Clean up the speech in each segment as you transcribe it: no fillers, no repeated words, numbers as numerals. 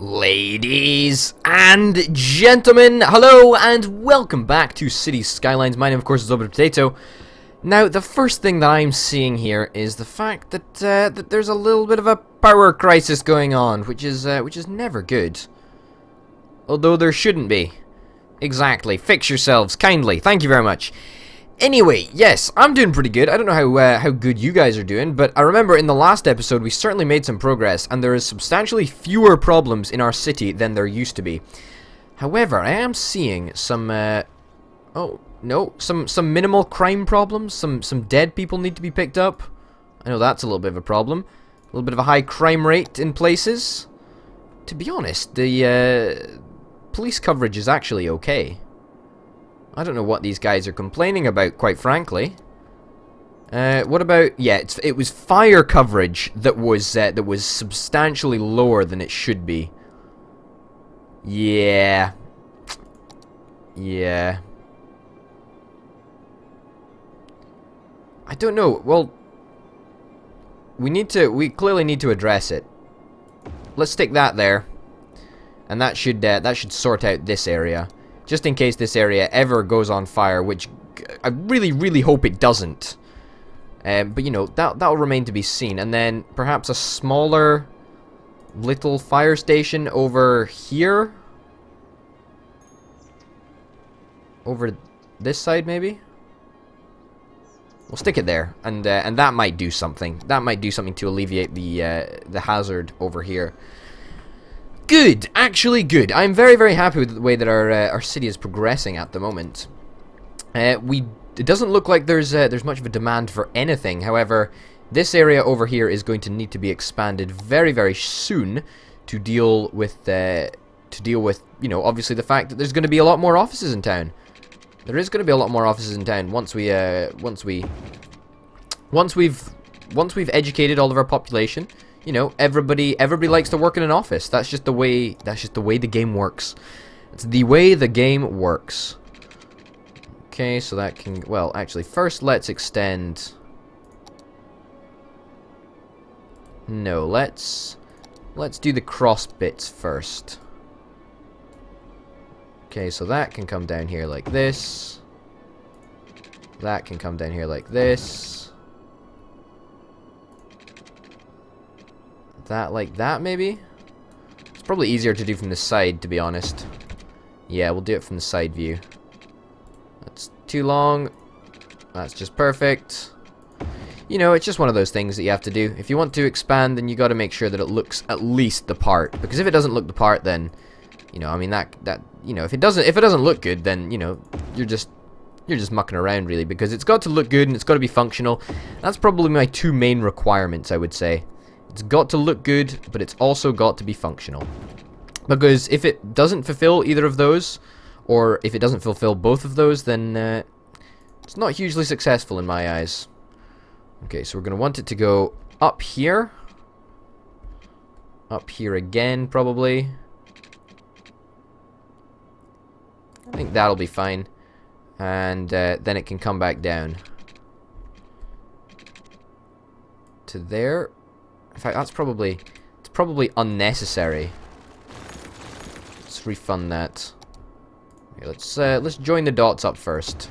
Ladies and gentlemen, hello and welcome back to City Skylines. My name, of course, is Orbital. Now, the first thing that I'm seeing here is the fact that that there's a little bit of a power crisis going on, which is never good. Although there shouldn't be. Exactly. Fix yourselves, kindly. Thank you very much. Anyway, yes, I'm doing pretty good. I don't know how good you guys are doing, but I remember in the last episode we certainly made some progress, and there is substantially fewer problems in our city than there used to be. However, I am seeing some, some minimal crime problems. Some dead people need to be picked up. I know that's a little bit of a problem. A little bit of a high crime rate in places. To be honest, the police coverage is actually okay. I don't know what these guys are complaining about, quite frankly. What about... yeah, it was fire coverage that was substantially lower than it should be. Yeah. Yeah. I don't know. Well, we clearly need to address it. Let's stick that there. And that should sort out this area. Just in case this area ever goes on fire, which I really, really hope it doesn't. But, you know, that'll remain to be seen. And then perhaps a smaller little fire station over here? Over this side, maybe? We'll stick it there. And that might do something. That might do something to alleviate the hazard over here. Good, actually good. I'm very, very happy with the way that our city is progressing at the moment. It doesn't look like there's much of a demand for anything. However, this area over here is going to need to be expanded very, very soon to deal with you know, obviously the fact that there's going to be a lot more offices in town. There is going to be a lot more offices in town once we've educated all of our population. You know, everybody likes to work in an office. That's just the way the game works. It's the way the game works. Okay, so that can, well, actually first let's extend. No, let's do the cross bits first. Okay, so that can come down here like this. That can come down here like this. That like that, maybe? It's probably easier to do from the side, to be honest. Yeah, we'll do it from the side view. That's too long. That's just perfect. You know, it's just one of those things that you have to do. If you want to expand, then you got to make sure that it looks at least the part. Because if it doesn't look the part, then, you know, I mean that you know, if it doesn't look good, then, you know, you're just mucking around, really, because it's got to look good and it's got to be functional. That's probably my two main requirements, I would say. It's got to look good, but it's also got to be functional. Because if it doesn't fulfill either of those, or if it doesn't fulfill both of those, then it's not hugely successful in my eyes. Okay, so we're going to want it to go up here. Up here again, probably. I think that'll be fine. And then it can come back down. To there. In fact, it's probably unnecessary. Let's refund that. Okay, let's join the dots up first.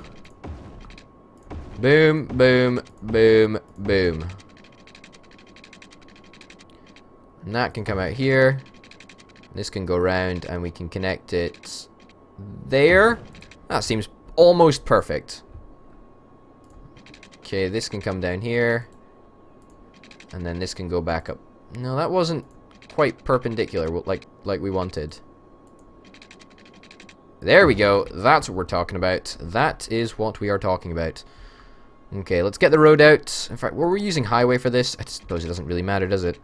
Boom, boom, boom, boom. And that can come out here. This can go around, and we can connect it there. That seems almost perfect. Okay, this can come down here. And then this can go back up. No, that wasn't quite perpendicular like we wanted. There we go. That's what we're talking about. That is what we are talking about. Okay, let's get the road out. In fact, were we using highway for this? I suppose it doesn't really matter, does it?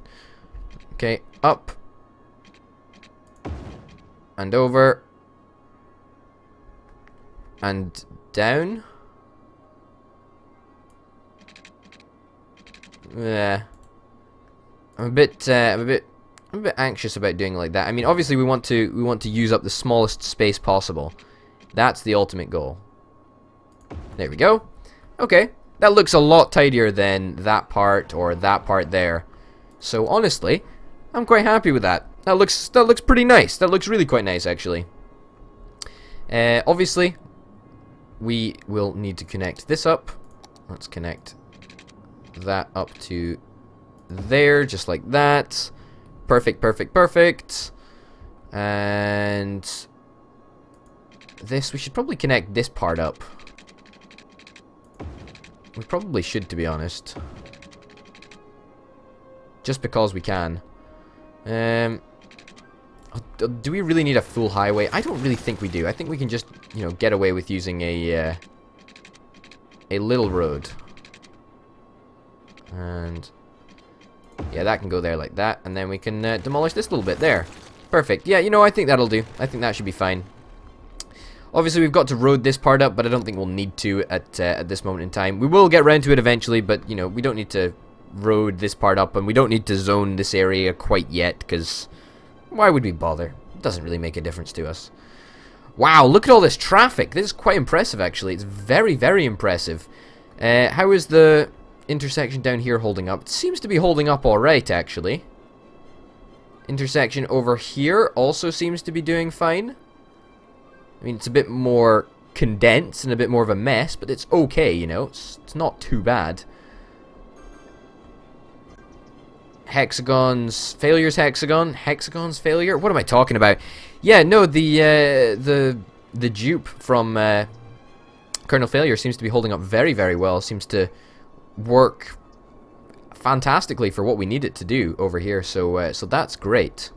Okay, up. And over. And down. Yeah. I'm a bit anxious about doing like that. I mean, obviously we want to use up the smallest space possible. That's the ultimate goal. There we go. Okay, that looks a lot tidier than that part or that part there. So honestly, I'm quite happy with that. That looks pretty nice. That looks really quite nice, actually. Obviously, we will need to connect this up. Let's connect that up to there, just like that. Perfect, perfect, perfect. And this, we should probably connect this part up. We probably should, to be honest. Just because we can. Do we really need a full highway? I don't really think we do. I think we can just, you know, get away with using a little road. And yeah, that can go there like that, and then we can demolish this little bit there. Perfect. Yeah, you know, I think that'll do. I think that should be fine. Obviously, we've got to road this part up, but I don't think we'll need to at this moment in time. We will get around to it eventually, but, you know, we don't need to road this part up, and we don't need to zone this area quite yet, because why would we bother? It doesn't really make a difference to us. Wow, look at all this traffic. This is quite impressive, actually. It's very, very impressive. How is the intersection down here holding up? It seems to be holding up alright, actually. Intersection over here also seems to be doing fine. I mean, it's a bit more condensed and a bit more of a mess, but it's okay, you know. It's not too bad. Hexagons, failures, hexagon, hexagons, failure. What am I talking about? Yeah, no, the dupe from Colonel Failure seems to be holding up very, very well. Seems to work fantastically for what we need it to do over here. So, so that's great.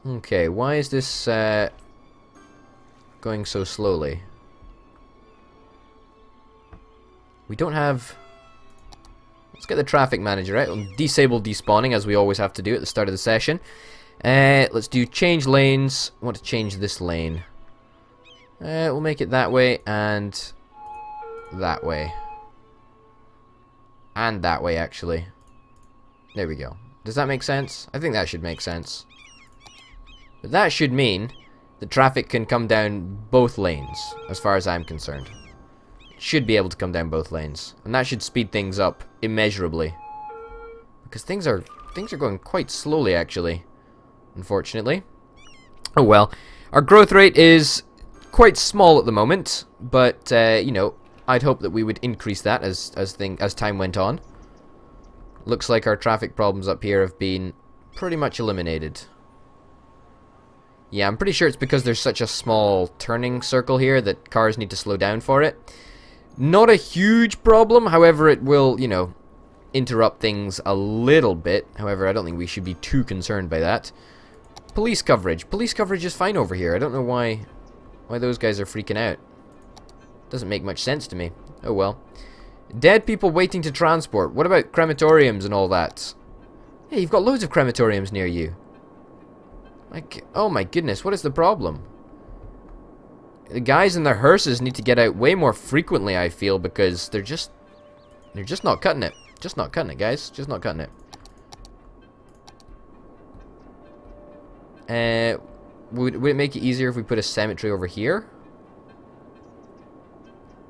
Okay, why is this going so slowly? We don't have... Let's get the traffic manager out. We'll disable despawning, as we always have to do at the start of the session. Let's do change lanes. I want to change this lane. We'll make it that way and that way. And that way, actually. There we go. Does that make sense? I think that should make sense. But that should mean the traffic can come down both lanes, as far as I'm concerned. It should be able to come down both lanes. And that should speed things up immeasurably. Because things are going quite slowly, actually. Unfortunately. Oh well. Our growth rate is quite small at the moment, but you know, I'd hope that we would increase that as time went on. Looks like our traffic problems up here have been pretty much eliminated. Yeah, I'm pretty sure it's because there's such a small turning circle here that cars need to slow down for it. Not a huge problem, however, it will, you know, interrupt things a little bit. However, I don't think we should be too concerned by that. Police coverage. Police coverage is fine over here. I don't know why those guys are freaking out. Doesn't make much sense to me. Oh well. Dead people waiting to transport. What about crematoriums and all that? Hey, you've got loads of crematoriums near you. Like, oh my goodness, what is the problem? The guys in their hearses need to get out way more frequently, I feel, because they're just not cutting it. Just not cutting it, guys. Just not cutting it. Would it make it easier if we put a cemetery over here?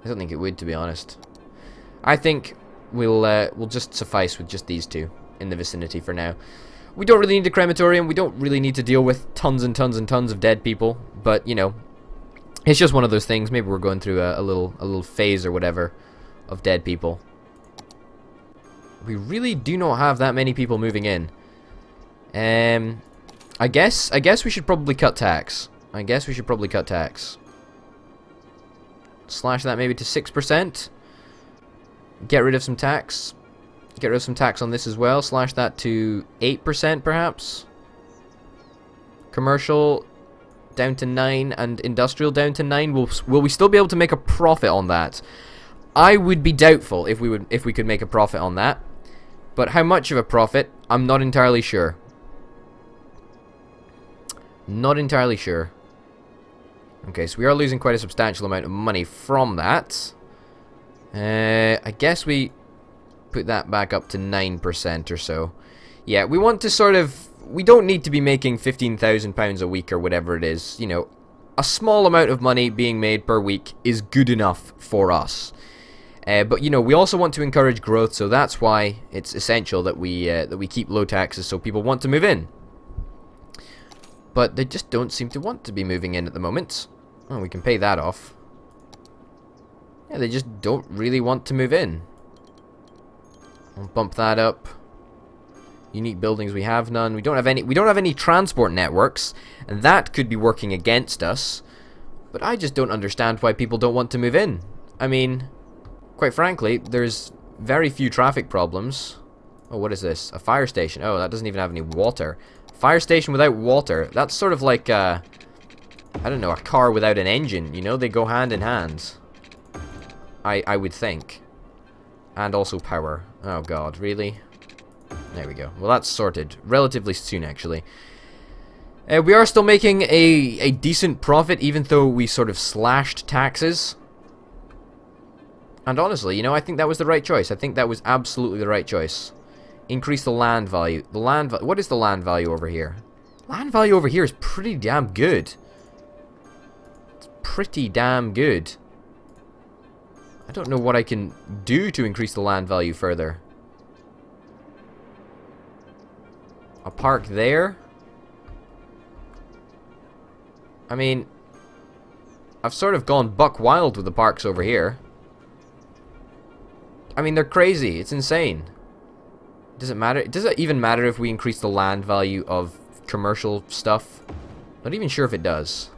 I don't think it would, to be honest. I think we'll just suffice with just these two in the vicinity for now. We don't really need a crematorium. We don't really need to deal with tons and tons and tons of dead people. But, you know, it's just one of those things. Maybe we're going through a little phase or whatever of dead people. We really do not have that many people moving in. I guess we should probably cut tax. Slash that maybe to 6%. Get rid of some tax. Get rid of some tax on this as well. Slash that to 8% perhaps. Commercial down to 9 and industrial down to 9. Will we still be able to make a profit on that? I would be doubtful if we could make a profit on that. But how much of a profit? I'm not entirely sure. Not entirely sure. Okay, so we are losing quite a substantial amount of money from that. I guess we put that back up to 9% or so. Yeah, we want to sort of... We don't need to be making £15,000 a week or whatever it is. You know, a small amount of money being made per week is good enough for us. But, you know, we also want to encourage growth, so that's why it's essential that we keep low taxes so people want to move in. But they just don't seem to want to be moving in at the moment. Oh, we can pay that off. Yeah, they just don't really want to move in. I'll bump that up. Unique buildings, we have none. We don't have any transport networks, and that could be working against us. But I just don't understand why people don't want to move in. I mean, quite frankly, there's very few traffic problems. Oh, what is this? A fire station. Oh, that doesn't even have any water. Fire station without water. That's sort of like I don't know, a car without an engine, you know? They go hand in hand. I would think. And also power. Oh god, really? There we go. Well, that's sorted. Relatively soon, actually. We are still making a decent profit, even though we sort of slashed taxes. And honestly, you know, I think that was the right choice. I think that was absolutely the right choice. Increase the land value. What is the land value over here? Land value over here is pretty damn good. It's pretty damn good. I don't know what I can do to increase the land value further. A park there? I mean, I've sort of gone buck wild with the parks over here. I mean, they're crazy. It's insane. Does it matter? Does it even matter if we increase the land value of commercial stuff? Not even sure if it does.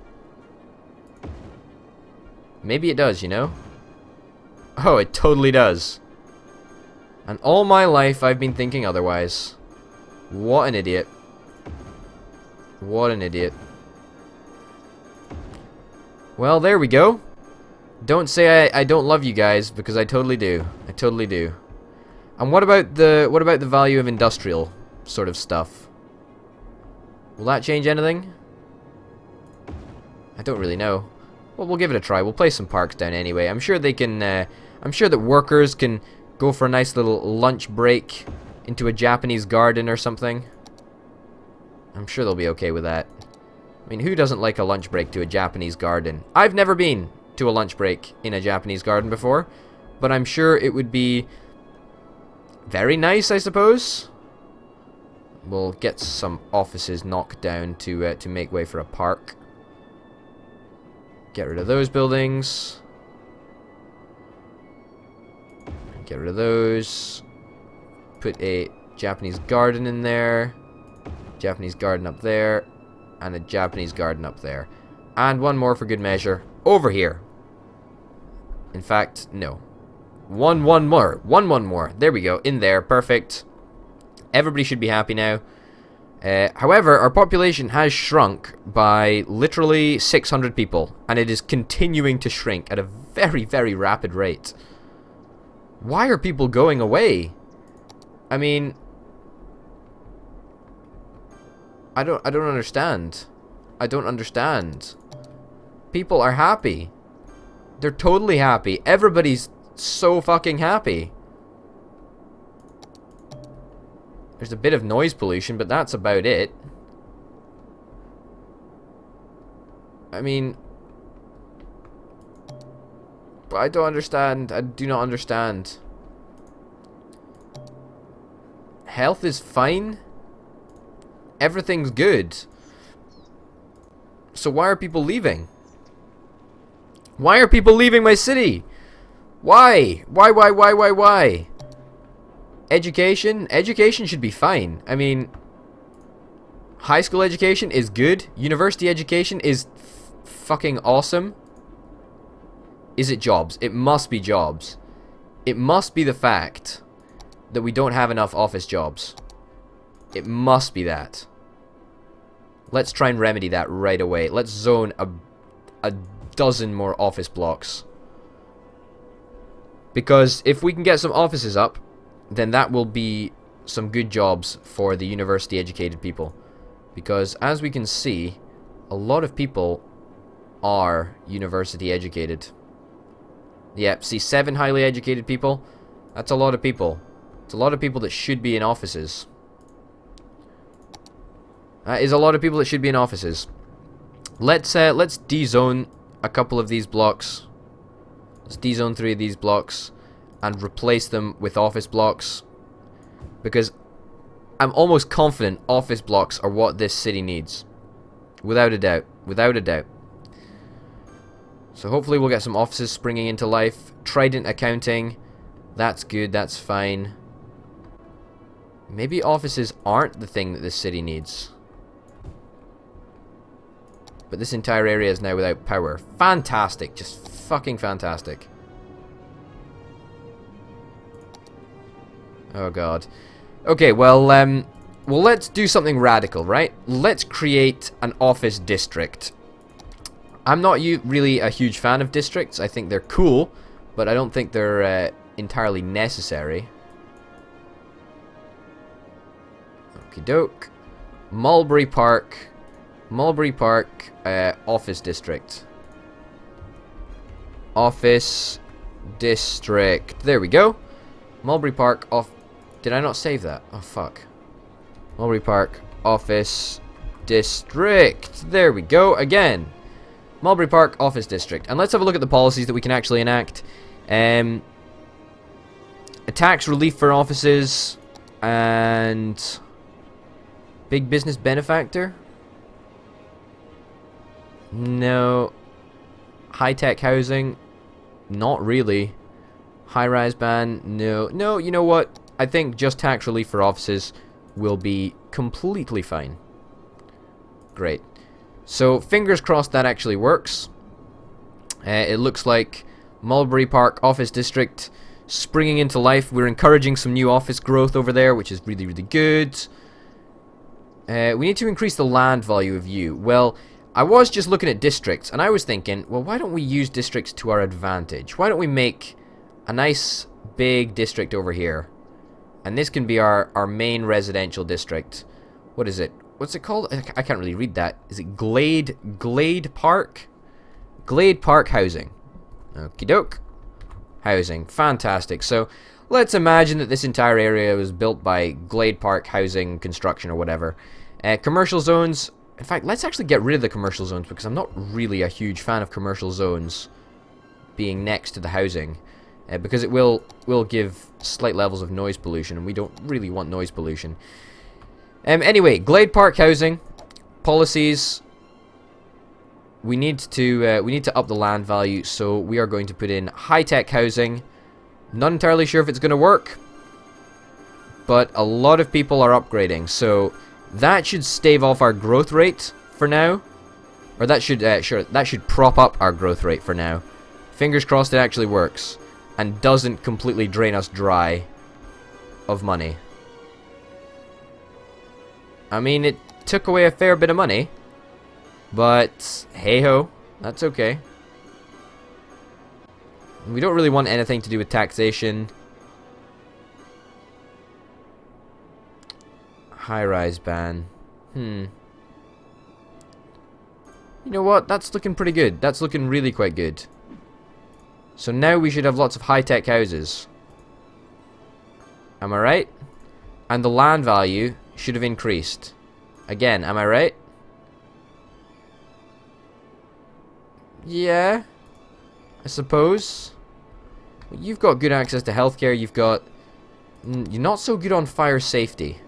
Maybe it does, you know? Oh, it totally does. And all my life I've been thinking otherwise. What an idiot. What an idiot. Well, there we go. Don't say I don't love you guys, because I totally do. I totally do. And what about the value of industrial sort of stuff? Will that change anything? I don't really know. Well, we'll give it a try. We'll place some parks down anyway. I'm sure they can. I'm sure that workers can go for a nice little lunch break into a Japanese garden or something. I'm sure they'll be okay with that. I mean, who doesn't like a lunch break to a Japanese garden? I've never been to a lunch break in a Japanese garden before, but I'm sure it would be very nice, I suppose. We'll get some offices knocked down to make way for a park. Get rid of those buildings. Get rid of those. Put a Japanese garden in there. Japanese garden up there. And a Japanese garden up there. And one more for good measure. Over here. In fact, no. One more. One more. There we go. In there. Perfect. Everybody should be happy now. However, our population has shrunk by literally 600 people. And it is continuing to shrink at a very, very rapid rate. Why are people going away? I mean, I don't understand. I don't understand. People are happy. They're totally happy. Everybody's so fucking happy. There's a bit of noise pollution, but that's about it. I mean, but I don't understand. I do not understand. Health is fine. Everything's good. So why are people leaving? Why are people leaving my city? Why? Why? Education? Education should be fine. I mean, high school education is good. University education is fucking awesome. Is it jobs? It must be jobs. It must be the fact that we don't have enough office jobs. It must be that. Let's try and remedy that right away. Let's zone a dozen more office blocks. Because if we can get some offices up, then that will be some good jobs for the university educated people. Because as we can see, a lot of people are university educated. Yep, see 7 highly educated people? That's a lot of people. It's a lot of people that should be in offices. That is a lot of people that should be in offices. Let's dezone a couple of these blocks. Let's dezone 3 of these blocks and replace them with office blocks. Because I'm almost confident office blocks are what this city needs. Without a doubt. Without a doubt. So hopefully we'll get some offices springing into life. Trident accounting. That's good, that's fine. Maybe offices aren't the thing that this city needs. But this entire area is now without power. Fantastic. Just fucking fantastic. Oh god. Okay, well, let's do something radical, right? Let's create an office district. I'm not really a huge fan of districts. I think they're cool, but I don't think they're entirely necessary. Okie doke. Mulberry Park. Mulberry Park office district. Office district. There we go. Mulberry Park off. Did I not save that? Oh fuck. Mulberry Park office district. There we go again. Mulberry Park office district. And let's have a look at the policies that we can actually enact. A tax relief for offices and big business benefactor. No. High-tech housing. Not really. High-rise ban. No. No, you know what? I think just tax relief for offices will be completely fine. Great. So, fingers crossed that actually works. It looks like Mulberry Park office district springing into life. We're encouraging some new office growth over there, which is really, really good. We need to increase the land value of U. Well, I was just looking at districts, and I was thinking, well, why don't we use districts to our advantage? Why don't we make a nice big district over here? And this can be our main residential district. What is it? What's it called? I can't really read that. Is it Glade Park? Glade Park Housing. Okie doke. Housing. Fantastic. So, let's imagine that this entire area was built by Glade Park Housing Construction or whatever. Commercial zones. In fact, let's actually get rid of the commercial zones because I'm not really a huge fan of commercial zones being next to the housing. Because it will give slight levels of noise pollution, and we don't really want noise pollution. Anyway, Glade Park housing policies. We need to up the land value, so we are going to put in high-tech housing. Not entirely sure if it's going to work, but a lot of people are upgrading, so that should stave off our growth rate for now, or that should prop up our growth rate for now. Fingers crossed it actually works and doesn't completely drain us dry of money. I mean, it took away a fair bit of money, but hey-ho, that's okay. We don't really want anything to do with taxation. High-rise ban. You know what? That's looking pretty good. That's looking really quite good. So now we should have lots of high-tech houses. Am I right? And the land value should have increased. Again, am I right? Yeah, I suppose. You've got good access to healthcare. You've got... You're not so good on fire safety.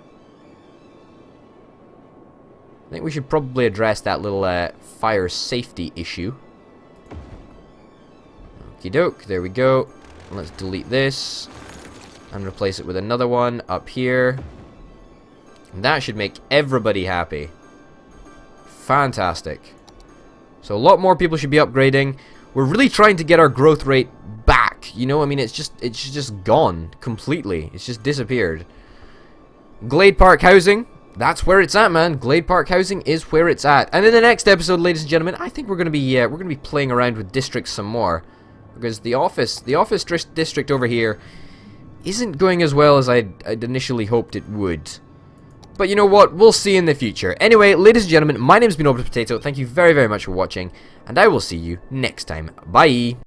I think we should probably address that little fire safety issue. Okie doke, there we go. Let's delete this and replace it with another one up here. And that should make everybody happy. Fantastic. So a lot more people should be upgrading. We're really trying to get our growth rate back. You know, I mean, it's just gone completely. It's just disappeared. Glade Park housing. That's where it's at, man. Glade Park housing is where it's at. And in the next episode, ladies and gentlemen, I think we're gonna be playing around with districts some more, because the office district over here isn't going as well as I'd initially hoped it would. But you know what? We'll see in the future. Anyway, ladies and gentlemen, my name's been Orbital Potato. Thank you very, very much for watching, and I will see you next time. Bye.